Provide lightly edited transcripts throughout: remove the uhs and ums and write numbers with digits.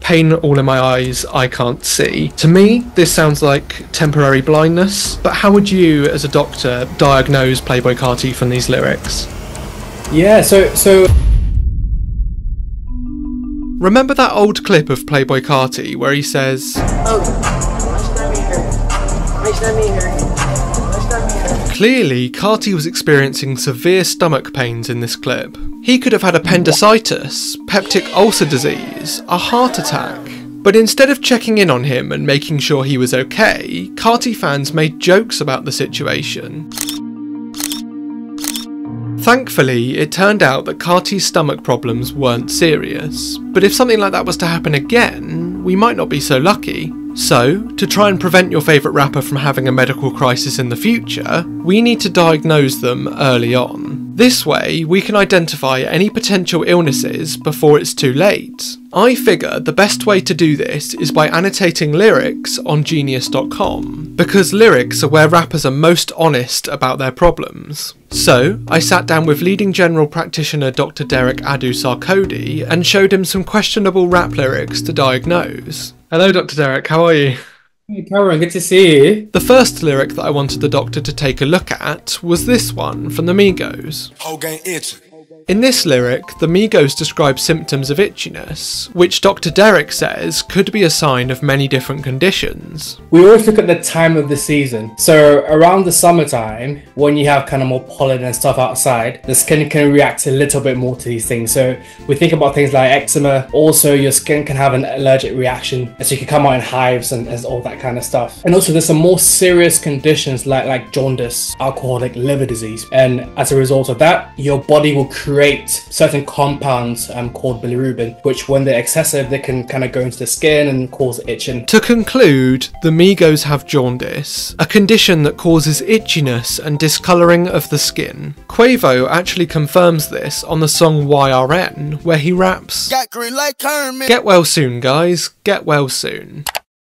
pain all in my eyes, I can't see. To me, this sounds like temporary blindness, but how would you, as a doctor, diagnose Playboi Carti from these lyrics? Yeah, so remember that old clip of Playboi Carti where he says, clearly, Carti was experiencing severe stomach pains in this clip. He could have had appendicitis, peptic ulcer disease, a heart attack. But instead of checking in on him and making sure he was okay, Carti fans made jokes about the situation. Thankfully, it turned out that Carti's stomach problems weren't serious, but if something like that was to happen again, we might not be so lucky. So, to try and prevent your favourite rapper from having a medical crisis in the future, we need to diagnose them early on. This way, we can identify any potential illnesses before it's too late. I figure the best way to do this is by annotating lyrics on Genius.com, because lyrics are where rappers are most honest about their problems. So, I sat down with leading general practitioner Dr. Derek Adu-Sarkodie and showed him some questionable rap lyrics to diagnose. Hello Dr. Derek, how are you? hey Cameron, good to see you. The first lyric that I wanted the doctor to take a look at was this one from the Migos. Whole gang itching. In this lyric, the Migos describe symptoms of itchiness, which Dr. Derek says could be a sign of many different conditions. We always look at the time of the season. So around the summertime, when you have kind of more pollen and stuff outside, the skin can react a little bit more to these things. So we think about things like eczema. Also, your skin can have an allergic reaction, so you can come out in hives and all that kind of stuff. And also there's some more serious conditions like jaundice, alcoholic liver disease. And as a result of that, your body will create certain compounds called bilirubin, which when they're excessive, they can kind of go into the skin and cause itching. To conclude, the Migos have jaundice, a condition that causes itchiness and discolouring of the skin. Quavo actually confirms this on the song YRN, where he raps, Got green like Kermit. "Get well soon guys, get well soon."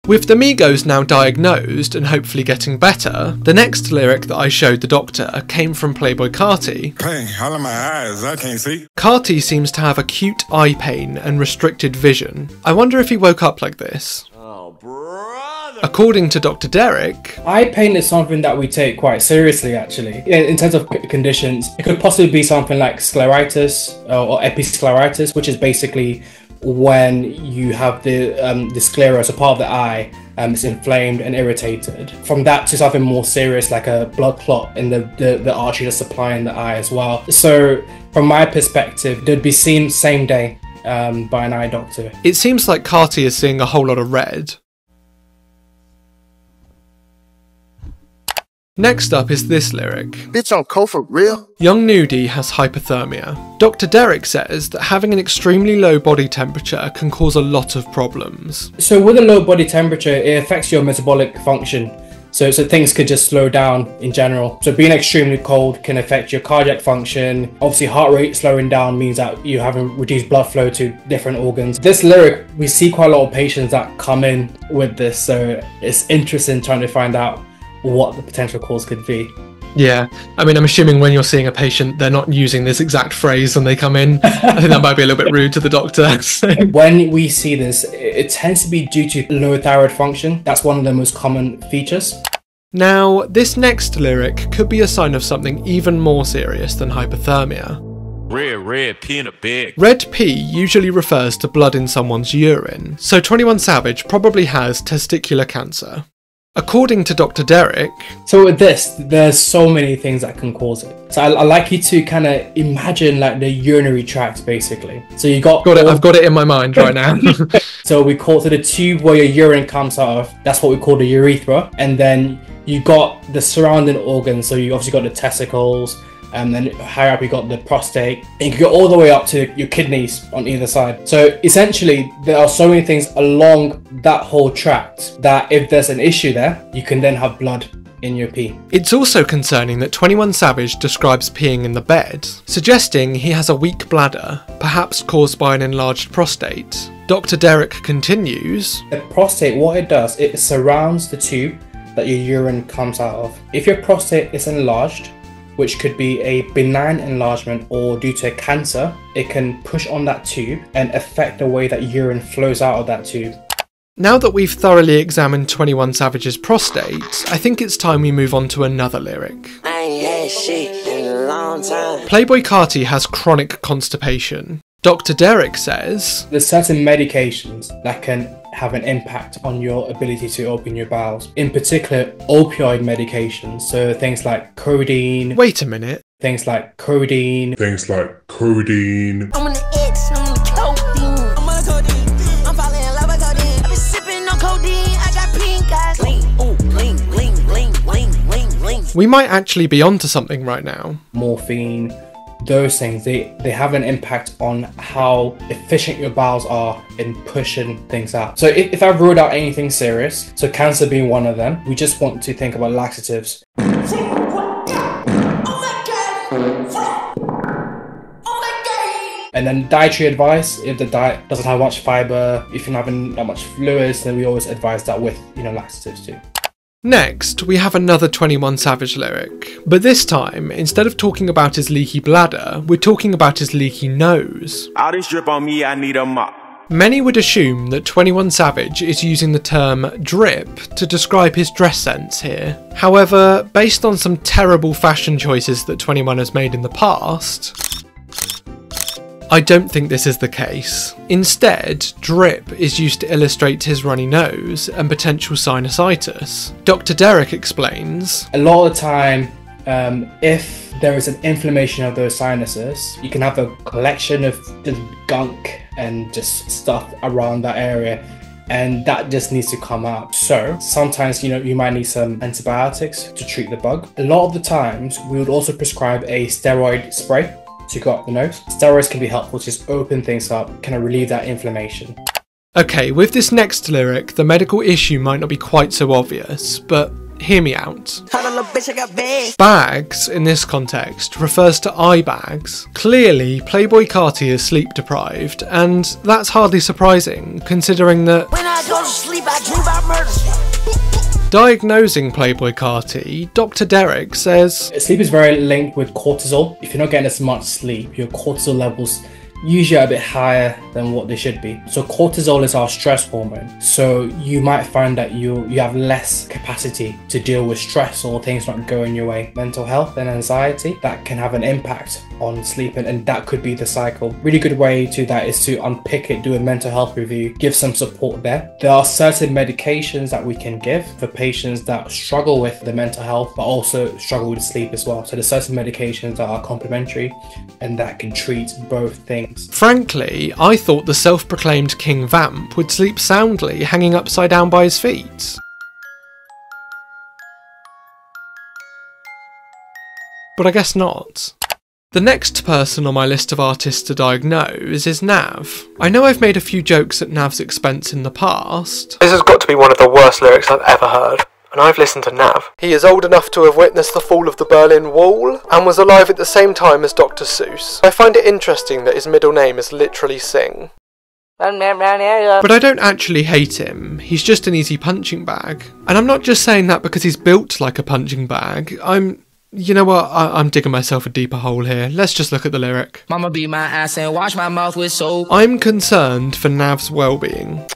With the Migos now diagnosed and hopefully getting better, the next lyric that I showed the doctor came from Playboi Carti. Pain all in my eyes, I can't see. Carti seems to have acute eye pain and restricted vision. I wonder if he woke up like this. Oh, brother. According to Dr. Derek, Eye pain is something that we take quite seriously, actually. In terms of conditions, it could possibly be something like scleritis or episcleritis, which is basically when you have the sclera, so part of the eye, is inflamed and irritated. From that to something more serious like a blood clot in the artery that's supplying the eye as well. So from my perspective, they'd be seen same day by an eye doctor. it seems like Carti is seeing a whole lot of red. Next up is this lyric. Bitch on coke for real? Young Nudie has hypothermia. Dr. Derek says that having an extremely low body temperature can cause a lot of problems. So with a low body temperature, it affects your metabolic function. So things could just slow down in general. So being extremely cold can affect your cardiac function. Obviously heart rate slowing down means that you have reduced blood flow to different organs. This lyric, we see quite a lot of patients that come in with this. So it's interesting trying to find out what the potential cause could be. Yeah, I mean, I'm assuming when you're seeing a patient, they're not using this exact phrase when they come in. I think that might be a little bit rude to the doctor. When we see this, it tends to be due to low thyroid function. That's one of the most common features. Now, this next lyric could be a sign of something even more serious than hypothermia. Red pee in a bag. Red pee usually refers to blood in someone's urine, so 21 Savage probably has testicular cancer. According to Dr. Derek, so with this, there's so many things that can cause it. So I like you to kind of imagine like the urinary tract, basically. So you got it. I've got it in my mind right now. So we call it the tube where your urine comes out of. That's what we call the urethra. And then you got the surrounding organs. So you obviously got the testicles, and then higher up you got the prostate, and you can go all the way up to your kidneys on either side. So essentially there are so many things along that whole tract that if there's an issue there, you can then have blood in your pee. It's also concerning that 21 Savage describes peeing in the bed, suggesting he has a weak bladder, perhaps caused by an enlarged prostate. Dr. Derek continues, the prostate, what it does, it surrounds the tube that your urine comes out of. If your prostate is enlarged, which could be a benign enlargement or due to a cancer, it can push on that tube and affect the way that urine flows out of that tube. Now that we've thoroughly examined 21 Savage's prostate, I think it's time we move on to another lyric. I ain't had shit in a long time. Playboi Carti has chronic constipation. Dr. Derek says, There's certain medications that can have an impact on your ability to open your bowels. In particular, opioid medications, so things like codeine. Wait a minute. Things like codeine. I'm on the X, I'm on the codeine. I'm on the codeine. I'm falling in love with codeine. I been sipping on codeine. I got pink eyes. Lean, ooh, lean, lean, lean, lean, lean, lean. We might actually be onto something right now. Morphine. Those things, they have an impact on how efficient your bowels are in pushing things out. So if I've ruled out anything serious, so cancer being one of them, we just want to think about laxatives. And then dietary advice, if the diet doesn't have much fiber, if you're not having that much fluids, then we always advise that with, laxatives too. Next, we have another 21 Savage lyric, but this time, instead of talking about his leaky bladder, we're talking about his leaky nose. All this drip on me, I need a mop. Many would assume that 21 Savage is using the term drip to describe his dress sense here. However, based on some terrible fashion choices that 21 has made in the past, I don't think this is the case. Instead, drip is used to illustrate his runny nose and potential sinusitis. Dr. Derek explains, A lot of the time, if there is an inflammation of those sinuses, you can have a collection of just gunk and just stuff around that area, and that just needs to come out. So sometimes, you might need some antibiotics to treat the bug. A lot of the times, we would also prescribe a steroid spray to go up the nose. Steroids can be helpful to just open things up, kind of relieve that inflammation. Okay, with this next lyric, the medical issue might not be quite so obvious, but hear me out. Bags, in this context, refers to eye bags. Clearly, Playboi Carti is sleep deprived, and that's hardly surprising, considering that When I go to sleep, I dream about murder. diagnosing Playboi Carti, Dr. Derek says, Sleep is very linked with cortisol. If you're not getting as much sleep, your cortisol levels usually are a bit higher than what they should be. So cortisol is our stress hormone. So you might find that you have less capacity to deal with stress or things not going your way. Mental health and anxiety, that can have an impact on sleep, and that could be the cycle. Really good way to that is to unpick it, do a mental health review, give some support there. There are certain medications that we can give for patients that struggle with the mental health but also struggle with sleep as well. So there's certain medications that are complementary and that can treat both things. frankly, I thought the self-proclaimed King Vamp would sleep soundly hanging upside down by his feet. But I guess not. The next person on my list of artists to diagnose is Nav. I know I've made a few jokes at Nav's expense in the past. This has got to be one of the worst lyrics I've ever heard. And I've listened to Nav. He is old enough to have witnessed the fall of the Berlin Wall, and was alive at the same time as Dr. Seuss. I find it interesting that his middle name is literally Sing. But I don't actually hate him, he's just an easy punching bag. And I'm not just saying that because he's built like a punching bag, you know what, I'm digging myself a deeper hole here. Let's just look at the lyric. Mama beat my ass and wash my mouth with soap. I'm concerned for Nav's well-being.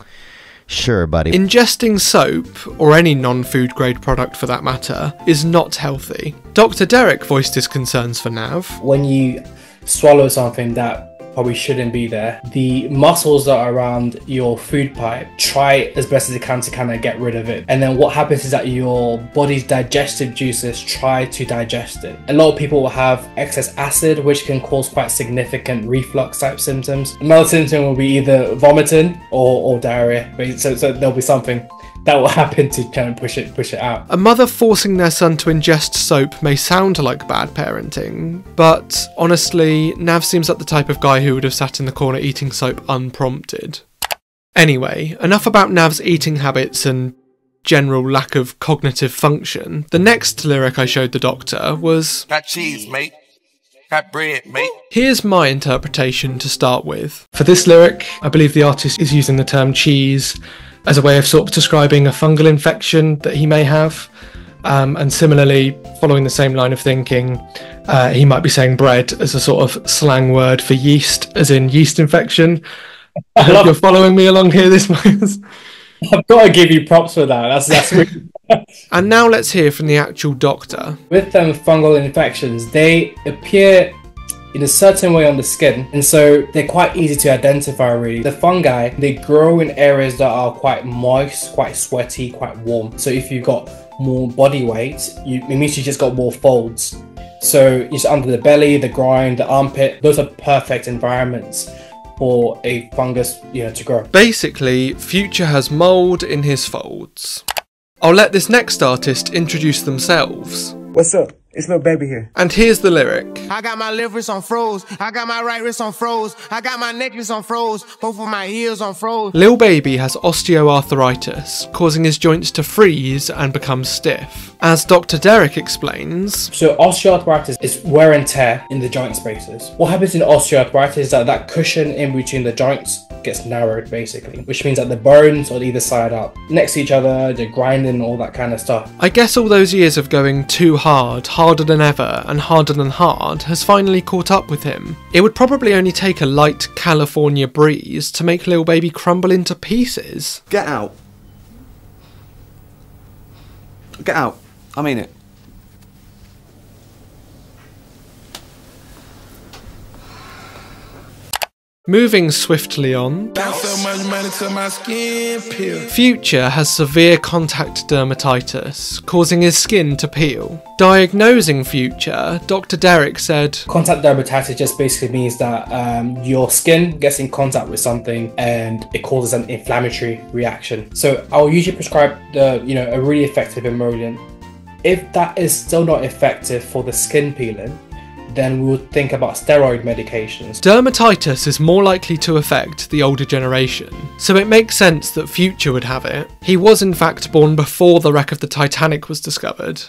Sure, buddy. Ingesting soap, or any non-food grade product for that matter, is not healthy. Dr. Derek voiced his concerns for Nav. When you swallow something that probably shouldn't be there, the muscles that are around your food pipe try as best as they can to kind of get rid of it. And then what happens is that your body's digestive juices try to digest it. A lot of people will have excess acid, which can cause quite significant reflux type symptoms. Another symptom will be either vomiting or diarrhea. So there'll be something that will happen to kind of push it out. A mother forcing their son to ingest soap may sound like bad parenting, but honestly, Nav seems like the type of guy who would have sat in the corner eating soap unprompted. Anyway, enough about Nav's eating habits and general lack of cognitive function. The next lyric I showed the doctor was, Got cheese, mate. Got bread, mate. Here's my interpretation to start with. For this lyric, I believe the artist is using the term cheese as a way of sort of describing a fungal infection that he may have. And similarly, following the same line of thinking, He might be saying bread as a sort of slang word for yeast, as in yeast infection. I hope you're following me along here this month. I've got to give you props for that. That's really... And now let's hear from the actual doctor. With fungal infections, they appear in a certain way on the skin, and so they're quite easy to identify really. The fungi, they grow in areas that are quite moist, quite sweaty, quite warm. So if you've got more body weight, it means you just got more folds. So it's under the belly, the groin, the armpit. Those are perfect environments for a fungus, to grow. Basically, Future has mould in his folds. I'll let this next artist introduce themselves. What's up? It's Lil Baby here. And here's the lyric. I got my left wrist on froze. I got my right wrist on froze. I got my necklace on froze. Both of my heels on froze. Lil Baby has osteoarthritis, causing his joints to freeze and become stiff. As Dr. Derek explains... So osteoarthritis is wear and tear in the joint spaces. What happens in osteoarthritis is that cushion in between the joints gets narrowed basically, which means that the bones on either side are next to each other, they're grinding, all that kind of stuff. I guess all those years of going too hard, harder than ever, and harder than hard has finally caught up with him. It would probably only take a light California breeze to make Lil Baby crumble into pieces. Get out. Get out. I mean it. Moving swiftly on, Future has severe contact dermatitis, causing his skin to peel. Diagnosing Future, Dr. Derek said, Contact dermatitis just basically means that your skin gets in contact with something and it causes an inflammatory reaction. So I'll usually prescribe a really effective emollient. If that is still not effective for the skin peeling, then we would think about steroid medications. Dermatitis is more likely to affect the older generation, so it makes sense that Future would have it. He was in fact born before the wreck of the Titanic was discovered.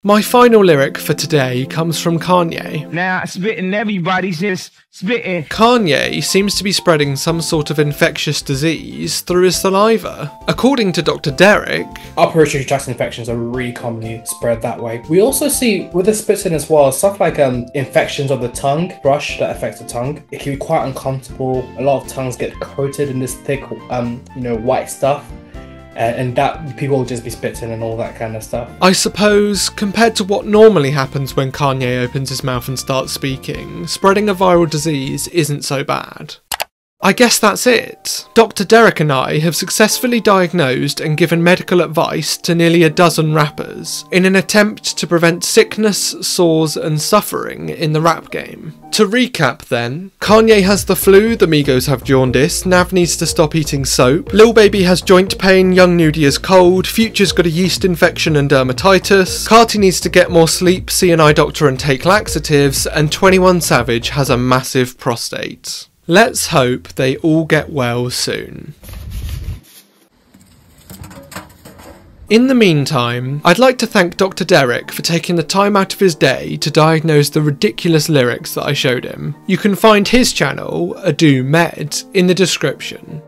My final lyric for today comes from Kanye. Now spitting, everybody's just spitting. Kanye seems to be spreading some sort of infectious disease through his saliva. According to Dr. Derek, upper respiratory tract infections are really commonly spread that way. We also see with the spitting as well, stuff like infections of the tongue, brush that affects the tongue. It can be quite uncomfortable. A lot of tongues get coated in this thick, white stuff. And that people will just be spitting and all that kind of stuff. I suppose, compared to what normally happens when Kanye opens his mouth and starts speaking, spreading a viral disease isn't so bad. I guess that's it. Dr. Derek and I have successfully diagnosed and given medical advice to nearly a dozen rappers in an attempt to prevent sickness, sores and suffering in the rap game. To recap then, Kanye has the flu, the Migos have jaundice, Nav needs to stop eating soap, Lil Baby has joint pain, Young Nudie is cold, Future's got a yeast infection and dermatitis, Carti needs to get more sleep, see an eye doctor and take laxatives, and 21 Savage has a massive prostate. Let's hope they all get well soon. In the meantime, I'd like to thank Dr. Derek for taking the time out of his day to diagnose the ridiculous lyrics that I showed him. You can find his channel, Ado Med, in the description.